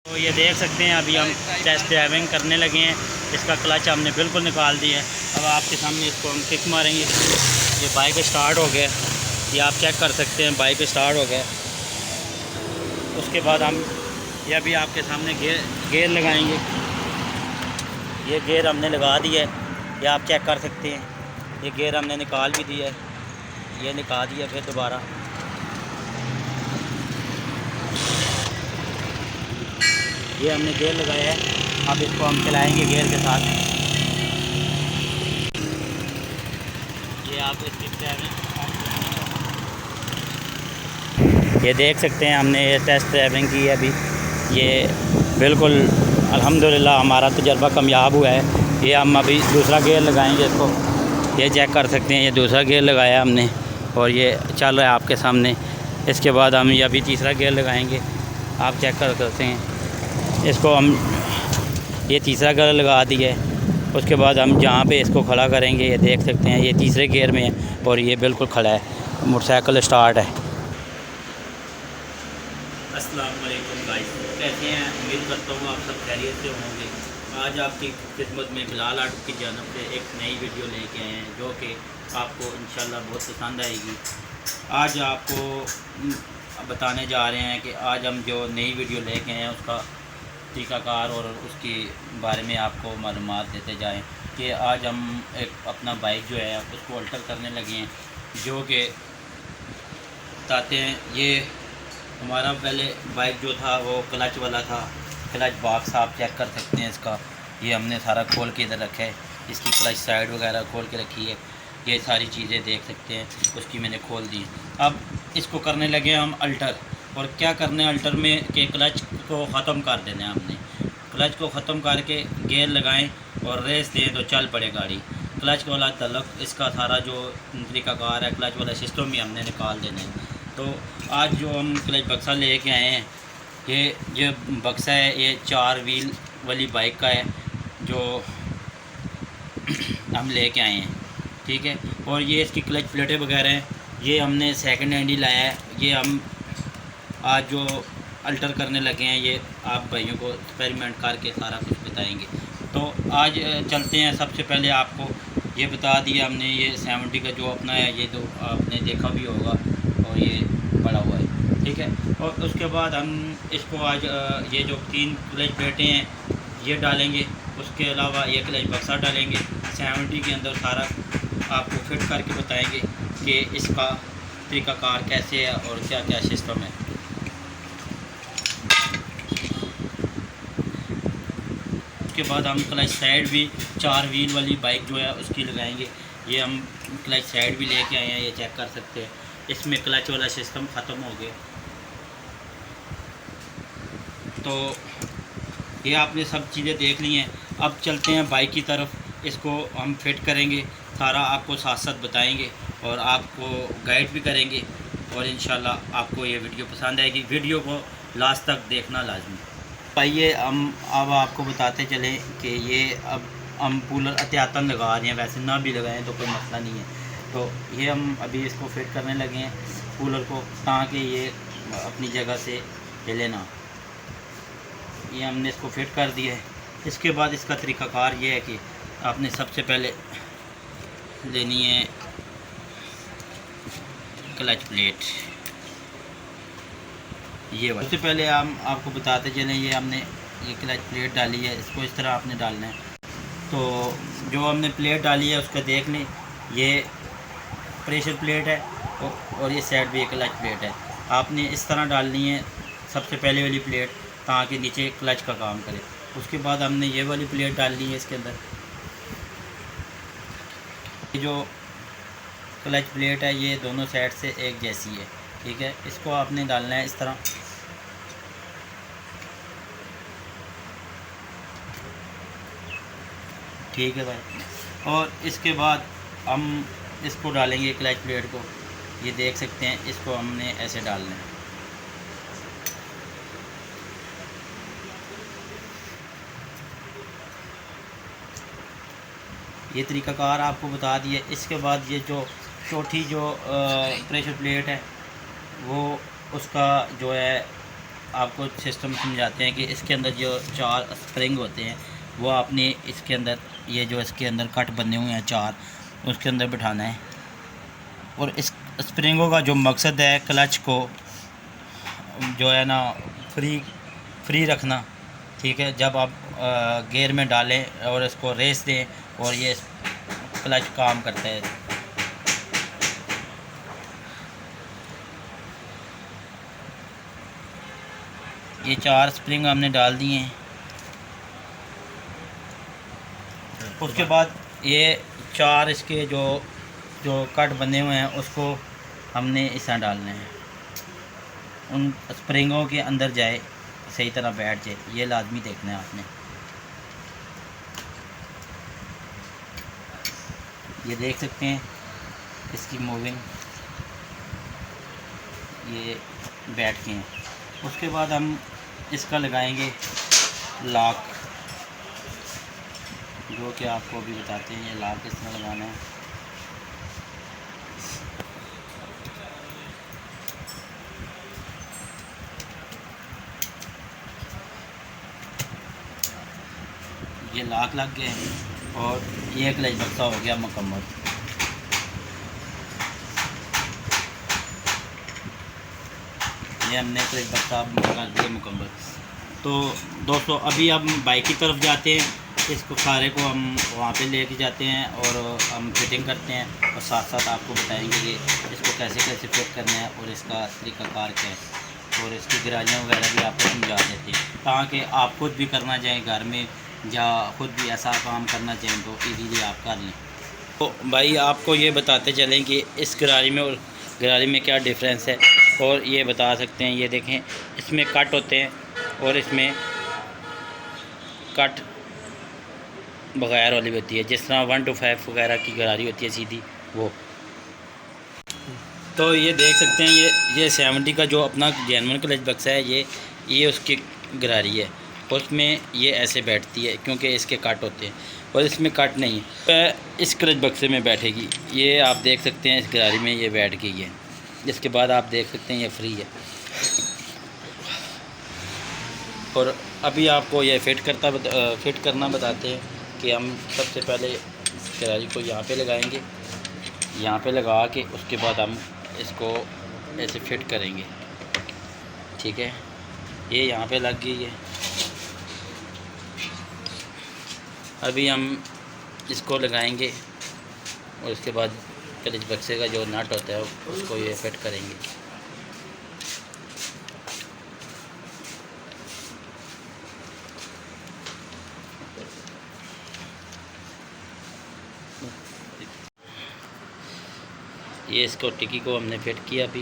तो ये देख सकते हैं अभी हम टेस्ट ड्राइविंग करने लगे हैं। इसका क्लच हमने बिल्कुल निकाल दिया है। अब आपके सामने इसको हम किक मारेंगे। ये बाइक स्टार्ट हो गया, ये आप चेक कर सकते हैं, बाइक स्टार्ट हो गया। उसके बाद हम ये अभी आपके सामने गेयर लगाएंगे। ये गेयर हमने लगा दिया है, ये आप चेक कर सकते हैं। ये गेयर हमने निकाल भी दिया है, ये निकाल दिया फिर दोबारा। ये हमने गेयर लगाया है, अब इसको हम चलाएंगे गेयर के साथ। ये आप ये देख सकते हैं हमने ये टेस्ट ड्राइविंग की है अभी। ये बिल्कुल अल्हम्दुलिल्लाह हमारा तजर्बा कामयाब हुआ है। ये हम अभी दूसरा गेयर लगाएंगे इसको। ये चेक कर सकते हैं, ये दूसरा गेयर लगाया हमने और ये चल रहा है आपके सामने। इसके बाद हम ये अभी तीसरा गेयर लगाएंगे, आप चेक कर सकते हैं। इसको हम ये तीसरा गेयर लगा दिया है। उसके बाद हम जहाँ पे इसको खड़ा करेंगे, ये देख सकते हैं ये तीसरे गेयर में है और ये बिल्कुल खड़ा है, मोटरसाइकिल स्टार्ट है। अस्सलाम वालेकुम गाइस, कैसे हैं? उम्मीद करता हूँ आप सब खैरियत से होंगे। आज आपकी खिदमत में बिलाल ऑटो की जानब से एक नई वीडियो लेके आए हैं जो कि आपको इंशाल्लाह बहुत पसंद आएगी। आज आपको बताने जा रहे हैं कि आज हम जो नई वीडियो लेके आए हैं उसका तरीक़ाकार और उसके बारे में आपको मालूमात देते जाएं कि आज हम एक अपना बाइक जो है उसको अल्टर करने लगे हैं, जो कि बताते हैं। ये हमारा पहले बाइक जो था वो क्लच वाला था, क्लच बॉक्स आप चेक कर सकते हैं इसका। ये हमने सारा खोल के इधर रखा है, इसकी क्लच साइड वगैरह खोल के रखी है। ये सारी चीज़ें देख सकते हैं, उसकी मैंने खोल दी। अब इसको करने लगे हम अल्टर। और क्या करने अल्टर में कि क्लच को ख़त्म कर देना है हमने। क्लच को ख़त्म करके गेयर लगाएं और रेस दें तो चल पड़े गाड़ी। क्लच वाला तलक इसका सारा जो तरीक़ाकार है, क्लच वाला सिस्टम ही हमने निकाल देना है। तो आज जो हम क्लच बक्सा लेके आए हैं, ये जो बक्सा है ये 4 व्हील वाली बाइक का है जो हम लेके आए हैं, ठीक है। और ये इसकी क्लच प्लेटें वगैरह हैं, ये हमने सेकंड हैंड ही लाया है। ये हम आज जो अल्टर करने लगे हैं ये आप भाइयों को एक्सपेरिमेंट करके सारा कुछ बताएंगे। तो आज चलते हैं। सबसे पहले आपको ये बता दिया हमने, ये 70 का जो अपना है, ये तो आपने देखा भी होगा और ये पड़ा हुआ है, ठीक है। और उसके बाद हम इसको आज ये जो 3 क्लच प्लेटें हैं ये डालेंगे। उसके अलावा ये क्लच बक्सा डालेंगे। 70 के अंदर सारा आपको फिट करके बताएंगे कि इसका तरीक़ाकार कैसे है और क्या क्या सिस्टम है। उसके बाद हम क्लच साइड भी 4 व्हील वाली बाइक जो है उसकी लगाएंगे। ये हम क्लच साइड भी लेके आए हैं, ये चेक कर सकते हैं। इसमें क्लच वाला सिस्टम ख़त्म हो गया। तो ये आपने सब चीज़ें देख ली हैं। अब चलते हैं बाइक की तरफ। इसको हम फिट करेंगे, सारा आपको साथ साथ बताएंगे और आपको गाइड भी करेंगे। और इंशाल्लाह आपको ये वीडियो पसंद आएगी। वीडियो को लास्ट तक देखना लाजमी। आइए हम अब आपको बताते चलें कि ये अब हम कूलर एहतियातन लगा रहे हैं, वैसे ना भी लगाएं तो कोई मसला नहीं है। तो ये हम अभी इसको फिट करने लगे हैं कूलर को, ताकि ये अपनी जगह से हिले ना। ये हमने इसको फिट कर दिया है। इसके बाद इसका तरीक़ाकार ये है कि आपने सबसे पहले लेनी है क्लच प्लेट, ये वाली। सबसे पहले हम आपको बताते चलें, ये हमने ये क्लच प्लेट डाली है, इसको इस तरह आपने डालना है। तो जो हमने प्लेट डाली है उसका देख लें, ये प्रेशर प्लेट है और ये साइड भी एक क्लच प्लेट है। आपने इस तरह डालनी है सबसे पहले वाली प्लेट, ताकि नीचे क्लच का काम करे। उसके बाद हमने ये वाली प्लेट डालनी है इसके अंदर। ये जो क्लच प्लेट है ये दोनों साइड से एक जैसी है, ठीक है। इसको आपने डालना है इस तरह। ठीक है भाई। और इसके बाद हम इसको डालेंगे क्लच प्लेट को। ये देख सकते हैं, इसको हमने ऐसे डालना है। ये तरीक़ाकार आपको बता दिए। इसके बाद ये जो चौथी जो प्रेशर प्लेट है वो उसका जो है आपको सिस्टम समझाते हैं कि इसके अंदर जो 4 स्प्रिंग होते हैं वो आपने इसके अंदर, ये जो इसके अंदर कट बने हुए हैं 4, उसके अंदर बिठाना है। और इस स्प्रिंगों का जो मकसद है क्लच को जो है ना फ्री रखना, ठीक है। जब आप गियर में डालें और इसको रेस दें और ये क्लच काम करता है। ये 4 स्प्रिंग हमने डाल दिए हैं। उसके बाद ये 4 इसके जो कट बने हुए हैं उसको हमने इस तरह डालने हैं, उन स्प्रिंगों के अंदर जाए, सही तरह बैठ जाए, ये लाजमी देखना है आपने। ये देख सकते हैं इसकी मूविंग, ये बैठ के हैं। उसके बाद हम इसका लगाएंगे लॉक, जो कि आपको अभी बताते हैं ये लॉक किस तरह लगाना है। ये लॉक लग गए और ये क्लच बक्सा हो गया मुकम्मल। ये हमने क्लच बक्सा लगा दिया मुकम्मल। तो दोस्तों अभी हम बाइक की तरफ जाते हैं, इसको सारे को हम वहाँ पे लेके जाते हैं और हम फिटिंग करते हैं और साथ साथ आपको बताएंगे कि इसको कैसे कैसे फिट करना है और इसका तरीक़ाकार क्या है, और इसकी गिराइयाँ वगैरह भी आपको समझा देते हैं ताकि आप खुद भी करना चाहें घर में या खुद भी ऐसा काम करना चाहें तो इजीली आप कर लें। तो भाई आपको ये बताते चलें कि इस गरारी में और गरारी में क्या डिफरेंस है, और ये बता सकते हैं। ये देखें, इसमें कट होते हैं और इसमें कट बगैर वाली होती है, जिस तरह 1 to 5 वगैरह की गरारी होती है सीधी वो। तो ये देख सकते हैं ये 70 का जो अपना जेन्युइन क्लच बक्सा है, ये उसकी गरारी है। उसमें ये ऐसे बैठती है क्योंकि इसके कट होते हैं और इसमें कट नहीं है, इस क्लच बक्से में बैठेगी। ये आप देख सकते हैं इस गरारी में ये बैठ गई है। इसके बाद आप देख सकते हैं ये फ्री है। और अभी आपको ये फिट करना बताते हैं कि हम सबसे पहले इस गरारी को यहाँ पे लगाएंगे, यहाँ पे लगा के उसके बाद हम इसको ऐसे फिट करेंगे, ठीक है। ये यहाँ पे लग गई है। अभी हम इसको लगाएंगे और उसके बाद क्लच बक्से का जो नट होता है उसको ये फिट करेंगे। ये इसको टिकी को हमने फिट किया अभी।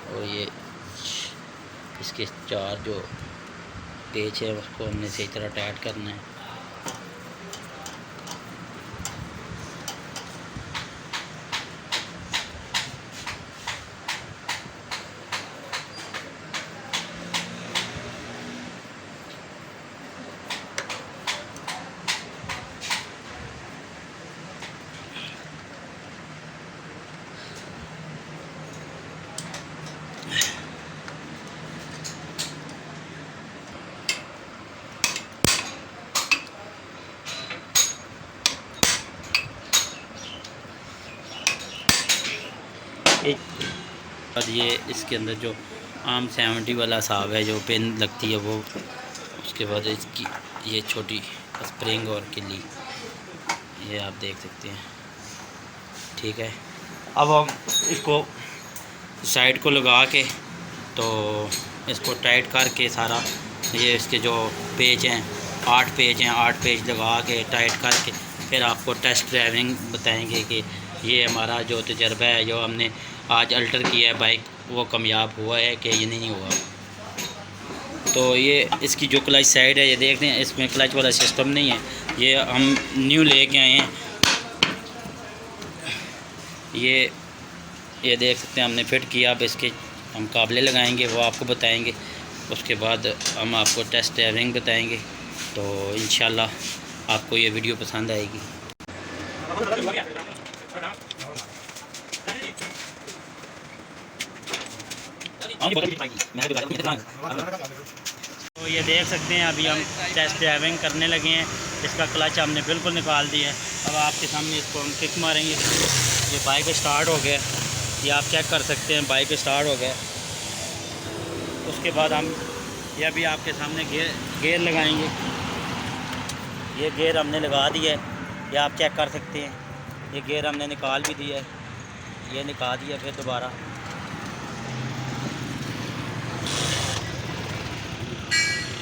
और ये इसके 4 जो पेच है उसको हमने सही तरह टाइट करना है। और ये इसके अंदर जो आम 70 वाला साहब है जो पिन लगती है वो, उसके बाद इसकी ये छोटी स्प्रिंग और किल्ली, ये आप देख सकते हैं, ठीक है। अब हम इसको साइड को लगा के तो इसको टाइट करके सारा, ये इसके जो पेज हैं 8 पेज हैं, 8 पेज लगा के टाइट करके फिर आपको टेस्ट ड्राइविंग बताएंगे कि ये हमारा जो तजर्बा है जो हमने आज अल्टर किया है बाइक वो कामयाब हुआ है कि ये नहीं हुआ। तो ये इसकी जो क्लच साइड है ये देख रहे हैं, इसमें क्लच वाला सिस्टम नहीं है, ये हम न्यू लेके आए हैं। ये देख सकते हैं हमने फिट किया। अब इसके हम काबले लगाएंगे वो आपको बताएंगे, उसके बाद हम आपको टेस्ट ड्राइविंग बताएंगे। तो इंशाल्लाह आपको ये वीडियो पसंद आएगी। तो ये देख सकते हैं अभी हम टेस्ट ड्राइविंग करने लगे हैं। इसका क्लच हमने बिल्कुल निकाल दिया है। अब आपके सामने इसको हम किक मारेंगे। ये बाइक स्टार्ट हो गया, ये आप चेक कर सकते हैं, बाइक स्टार्ट हो गया। उसके बाद हम ये अभी आपके सामने गेयर लगाएंगे। ये गेयर हमने लगा दिया है, ये आप चेक कर सकते हैं। ये गेयर हमने निकाल भी दिया है, ये निकाल दिया फिर दोबारा।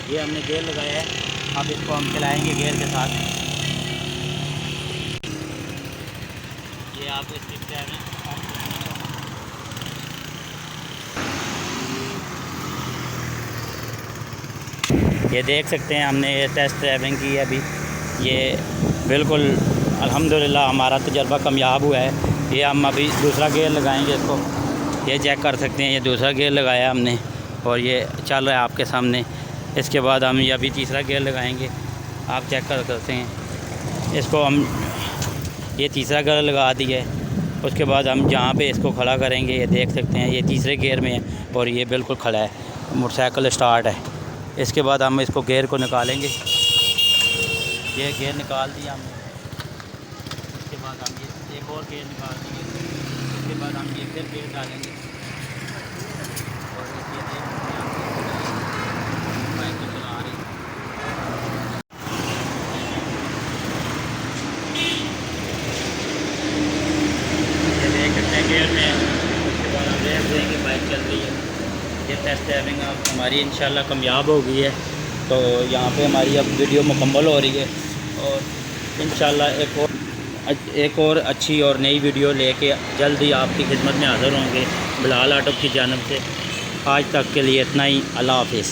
ये हमने गेयर लगाया है, अब इसको हम चलाएंगे गेयर के साथ। ये आप इसकी ये देख सकते हैं हमने ये टेस्ट ड्राइविंग की है अभी। ये बिल्कुल अल्हम्दुलिल्लाह हमारा तजर्बा कामयाब हुआ है। ये हम अभी दूसरा गेयर लगाएंगे इसको। ये चेक कर सकते हैं, ये दूसरा गेयर लगाया हमने और ये चल रहा है आपके सामने। इसके बाद हम ये अभी तीसरा गेयर लगाएंगे, आप चेक कर सकते हैं। इसको हम ये तीसरा गेयर लगा दिया है। उसके बाद हम जहाँ पे इसको खड़ा करेंगे, ये देख सकते हैं ये तीसरे गेयर में है और ये बिल्कुल खड़ा है, मोटरसाइकिल स्टार्ट है। इसके बाद हम इसको गेयर को निकालेंगे। ये गेयर निकाल दिया हमने। इसके बाद हम ये एक और गेयर निकाल देंगे। इसके बाद हम ये फिर गेयर डालेंगे और ये बाइक को चला रही ये देख सकते हैं गेयर में। उसके बाद हम देख देंगे बाइक चल रही है। ये टेस्ट ड्राइविंग अब हमारी इंशाल्लाह कामयाब हो गई है। तो यहाँ पे हमारी अब वीडियो मुकम्मल हो रही है और इंशाल्लाह एक और अच्छी और नई वीडियो लेके जल्द ही आपकी खिदमत में हाज़िर होंगे बिलाल ऑटो की जानिब से। आज तक के लिए इतना ही। अल्लाह हाफिज़।